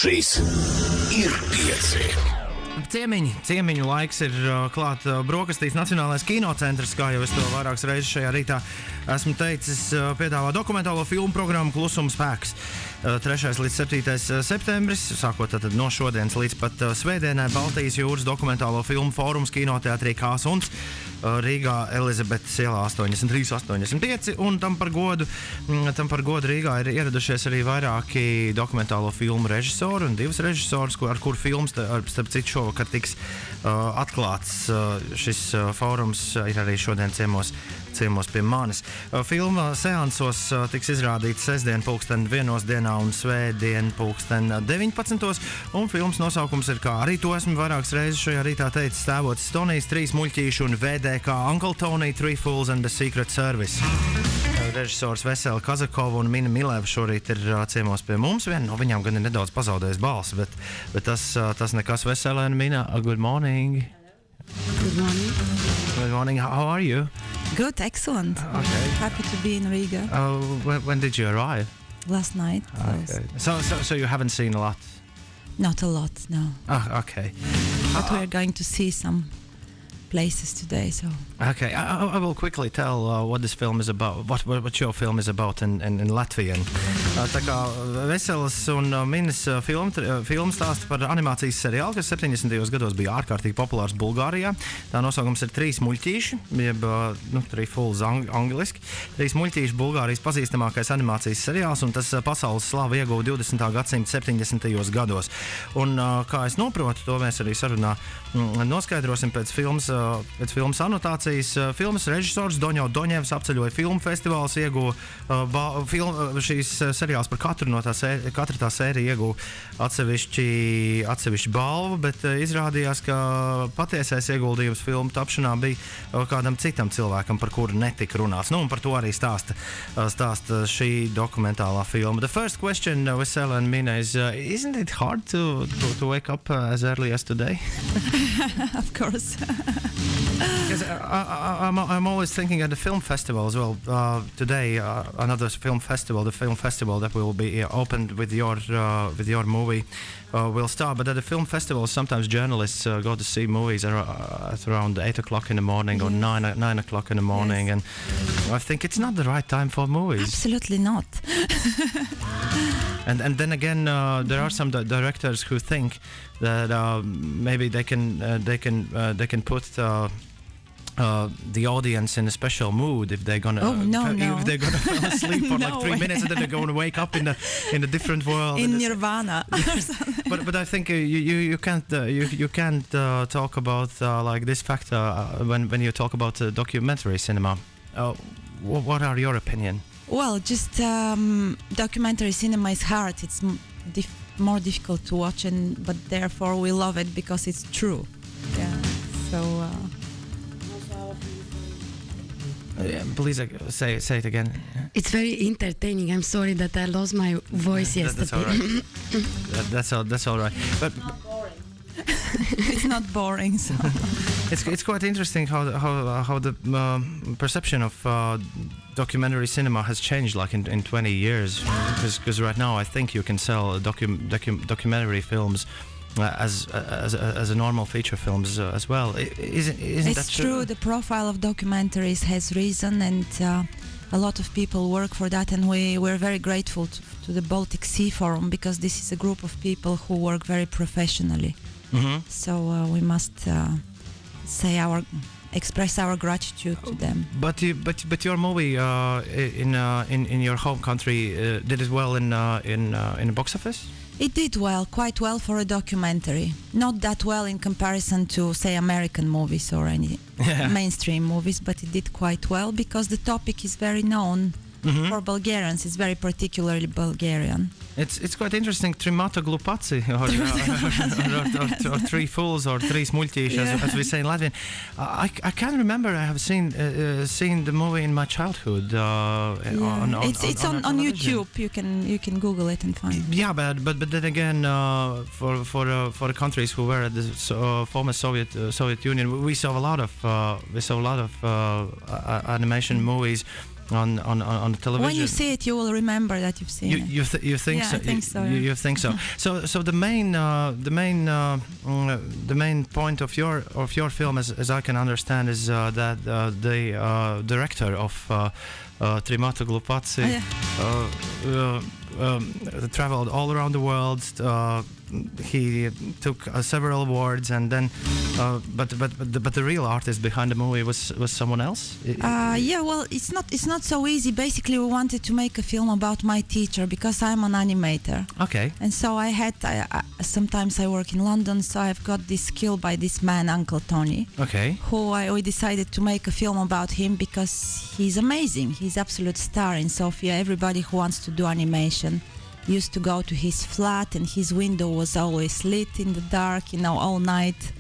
Šis ir pieci. Ciemiņu laiks ir klāt brokastīs Nacionālais kinocentrs, kā jau es to vairākas reizes šajā rītā esmu teicis, piedāvā dokumentālo filmu programmu Klusuma spēks. 3. līdz 7. septembris, sākot tad no šodienas līdz pat svētdienai, Baltijas jūras dokumentālo filmu fórums kinoteātrī Kāsuns, Rīgā Elizabetes ielā 83-85, un tam par godu Rīgā ir ieradušies arī vairāki dokumentālo filmu režisori un divas režisoras, ar kuru filmas, starp citu, šovakar tiks atklāts. Šis fórums ir arī šodien ciemos pie manis. Filma seansos tiks izrādīta sestdien 1:00 dienā un svētdien 19:00, un filmas nosaukums ir, kā arī to esmu vairākas reizes šajā rītā teicis, Tēvocis Tonijs, Trīs, muļķīši un VDK Uncle Tony, Three Fools and the Secret Service. Režisors Vesela Kazakova un Mina Mileva šorīt ir ciemos pie mums. Viena no viņām gan ir nedaudz pazaudējis balsi, bet tas nekas. Vesela un Mina, good morning. Good morning. Good morning, how are you? Good, excellent. Okay. Happy to be in Riga. When did you arrive? Last night. Okay. So you haven't seen a lot? Not a lot, no. Okay. But we're going to see some places today, so. Okay, I will quickly tell what this film is about, what your film is about in Latvian. Tā kā Veselas un Minas filma stāsta par animācijas seriālu, kas 70. gados bija ārkārtīgi populārs Bulgārijā. Tā nosaukums ir Trīs muļķīši, jeb Three Fools angliski. Trīs muļķīši Bulgārijas pazīstamākais animācijas seriāls, un tas pasaules slavu ieguva 20. gadsimta 70. gados. Un kā es noprotu, to mēs arī sarunā noskaidrosim pēc filmas anotācijas. Filmas režisors Doņevs apceļoja filmu festivāls, ieguva šīs seriāls par katra tā sērija ieguva atsevišķi balvu, bet izrādījās, ka patiesais ieguldījums filmu tapšanā bija kādam citam cilvēkam, par kuru netika runāts. Un par to arī stāsta šī dokumentālā filma. The first question, Vesela and Mina, is isn't it hard to wake up as early as today? Of course. Because I'm always thinking at the film festival as well. Today, another film festival, the film festival that will be opened with your movie, will start. But at the film festival, sometimes journalists go to see movies at around 8 o'clock in the morning or 9 o'clock in the morning, yes. And I think it's not the right time for movies. Absolutely not. And then again, there are some directors who think that maybe they can put the audience in a special mood if they're gonna if they're gonna fall asleep for like 3 minutes and then they're going to wake up in a different world in nirvana. but I think you can't talk about like this factor when you talk about documentary cinema. What are your opinion? Well, just documentary cinema is hard. It's more difficult to watch, but therefore we love it because it's true. Yeah. So. Please say it again. It's very entertaining. I'm sorry that I lost my voice yesterday. That's all right. That's all right. But Not boring. It's not boring. So. It's quite interesting how the perception of documentary cinema has changed like in 20 years. Because right now I think you can sell documentary films as a normal feature films as well. Isn't that true? The profile of documentaries has risen, and a lot of people work for that, and we're very grateful to the Baltic Sea Forum, because this is a group of people who work very professionally. Mm-hmm. So we must express our gratitude to them. But your movie in your home country did it well in the box office? It did well, quite well for a documentary. Not that well in comparison to, say, American movies or any mainstream movies, but it did quite well because the topic is very known for Bulgarians. It's very particularly Bulgarian. It's quite interesting. Trimata glupaci, or Three Fools, or Trīs muļķīši, as we say in Latvian. I can't remember. I have seen the movie in my childhood. It's on YouTube. You can Google it and find it. Yeah, but then again, for the countries who were at the former Soviet Union, we saw a lot of animation movies on the television. When you see it, you will remember that you've seen it. You think Yeah, so? I think so. You think so? So the main point of your film, as I can understand, is that the director of Trīs traveled all around the world. He took several awards, and then, but the real artist behind the movie was someone else. Yeah, well, it's not so easy. Basically, we wanted to make a film about my teacher because I'm an animator. Okay. And so I sometimes I work in London, so I've got this skill by this man, Uncle Tony. Okay. We decided to make a film about him because he's amazing. He's absolute star in Sofia. Everybody who wants to do animation used to go to his flat, and his window was always lit in the dark, all night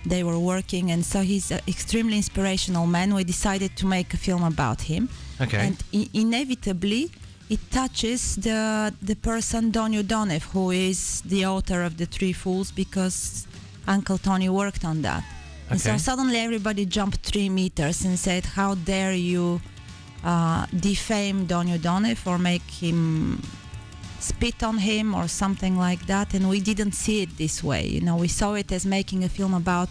they were working, and so he's an extremely inspirational man. We decided to make a film about him. Okay. And inevitably it touches the person Donju Donev, who is the author of The Three Fools, because Uncle Tony worked on that. Okay. And so suddenly everybody jumped 3 meters and said, how dare you defame Donju Donev or make him spit on him or something like that. And we didn't see it this way. We saw it as making a film about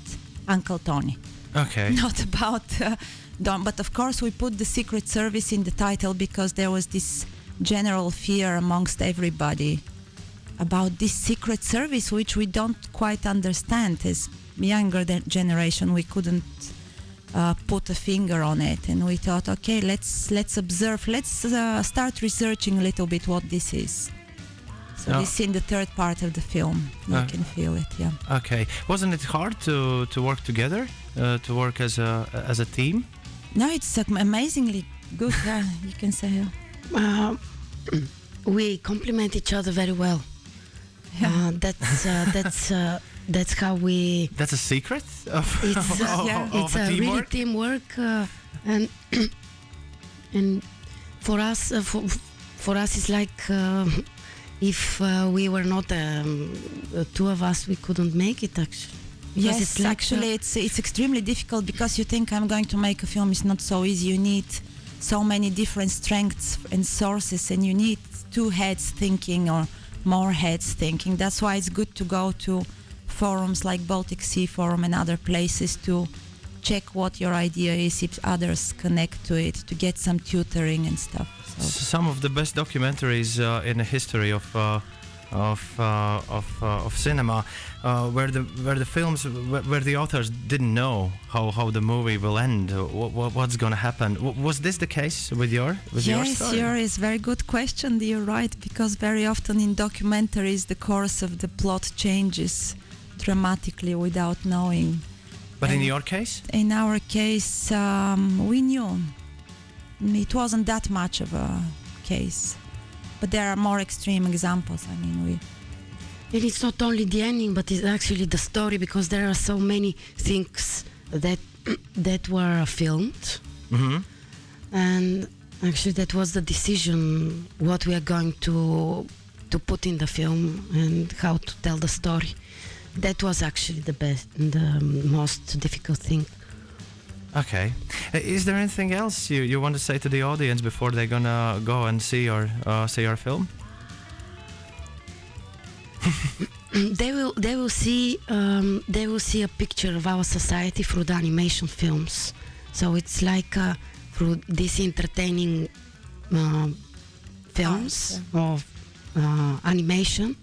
Uncle Tony. Okay. Not about Don. But of course we put the Secret Service in the title because there was this general fear amongst everybody about this Secret Service, which we don't quite understand. As younger generation, we couldn't put a finger on it, and we thought, okay, let's observe, let's start researching a little bit what this is. So this is in the third part of the film. You can feel it, yeah. Okay. Wasn't it hard to work together, to work as a team? No, it's amazingly good. Yeah, you can say. We complement each other very well. Yeah. That's how we. That's a secret of It's a really teamwork? teamwork, and for us, it's like if we were not two of us, we couldn't make it actually. Yes, it's like actually, it's extremely difficult because you think I'm going to make a film. It's not so easy. You need so many different strengths and sources, and you need 2 heads thinking or more heads thinking. That's why it's good to go to forums like Baltic Sea Forum and other places to check what your idea is, if others connect to it, to get some tutoring and stuff. So. Some of the best documentaries in the history of cinema, where the films, where the authors didn't know how the movie will end, what's going to happen. Was this the case with your story? Yes, is very good question. You're right, because very often in documentaries the course of the plot changes dramatically without knowing. But in your case? In our case, we knew. It wasn't that much of a case. But there are more extreme examples. I mean, And it's not only the ending, but it's actually the story, because there are so many things that were filmed. Mm-hmm. And actually that was the decision, what we are going to put in the film and how to tell the story. That was actually the most difficult thing. Okay. Is there anything else you want to say to the audience before they're gonna go and see your film? They will see a picture of our society through the animation films. So it's like through these entertaining films of animation.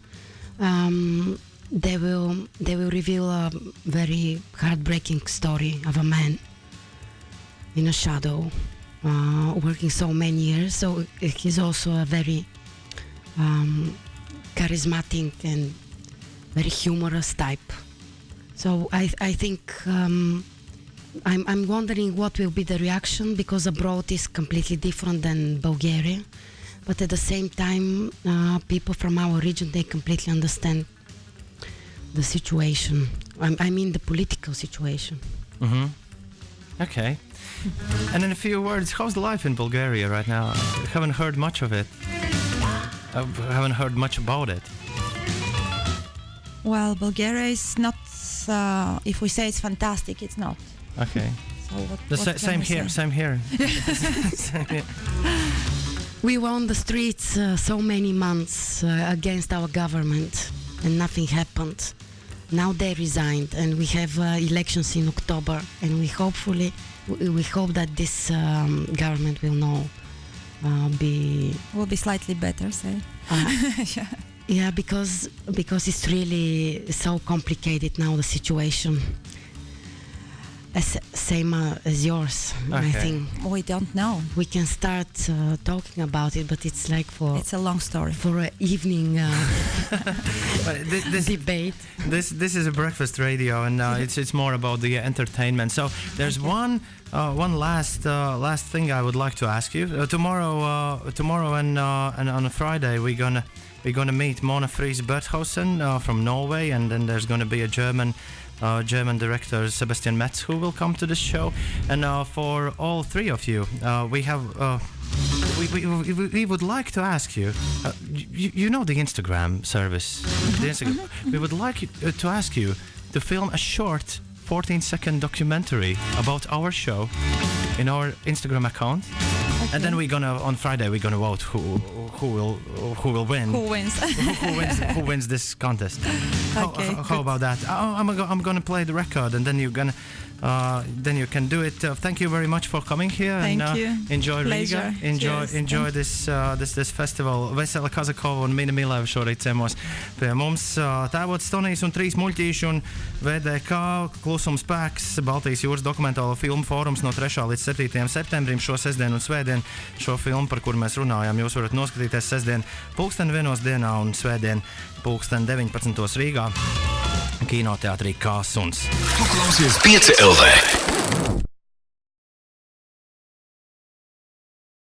They will reveal a very heartbreaking story of a man in a shadow, working so many years. So he's also a very charismatic and very humorous type. So I think I'm wondering what will be the reaction, because abroad is completely different than Bulgaria, but at the same time people from our region, they completely understand the situation. I mean the political situation. Mm-hmm. Okay. And in a few words, how's life in Bulgaria right now? I haven't heard much of it. I haven't heard much about it. Well, Bulgaria is not, if we say it's fantastic, it's not. Okay. So Same here. Same here. We were on the streets so many months against our government, and nothing happened. Now they resigned, and we have elections in October, and we hope that this government will be slightly better, say. Yeah, because it's really so complicated now, the situation. Same as yours, I think. We don't know. We can start talking about it, but it's like it's a long story for an evening debate. This is a breakfast radio, and it's more about the entertainment. So there's one last thing I would like to ask you. Tomorrow and on a Friday we're gonna meet Mona Friis Berthausen from Norway, and then there's gonna be a German director Sebastian Metz who will come to the show, and for all three of you, we would like to ask you. You know the Instagram service. The Instagram. We would like to ask you to film a short 14-second documentary about our show in our Instagram account. Okay. And then on Friday we're gonna vote who will win. Who wins? who wins this contest? How about that? I'm gonna play the record, and then you can do it. Thank you very much for coming here. Thank you. Enjoy Pleasure. Riga. Enjoy this festival. Vesela Kazakova un Mina Mileva šorīt ciemos pie mums. Tēvocis Tonijs un Trīs muļķīši un VDK klusums spēks Baltijas jūras dokumentālo filmu fórums no 3. līdz 7. septembrim šo sestdienu un svētdienu. Šo filmu, par kuru mēs runājām, jūs varat noskatīties sestdien 1:00 dienā un svētdien 19:00 Rīgā kinoteātrī Kā suns. Tu klausies 5.lv.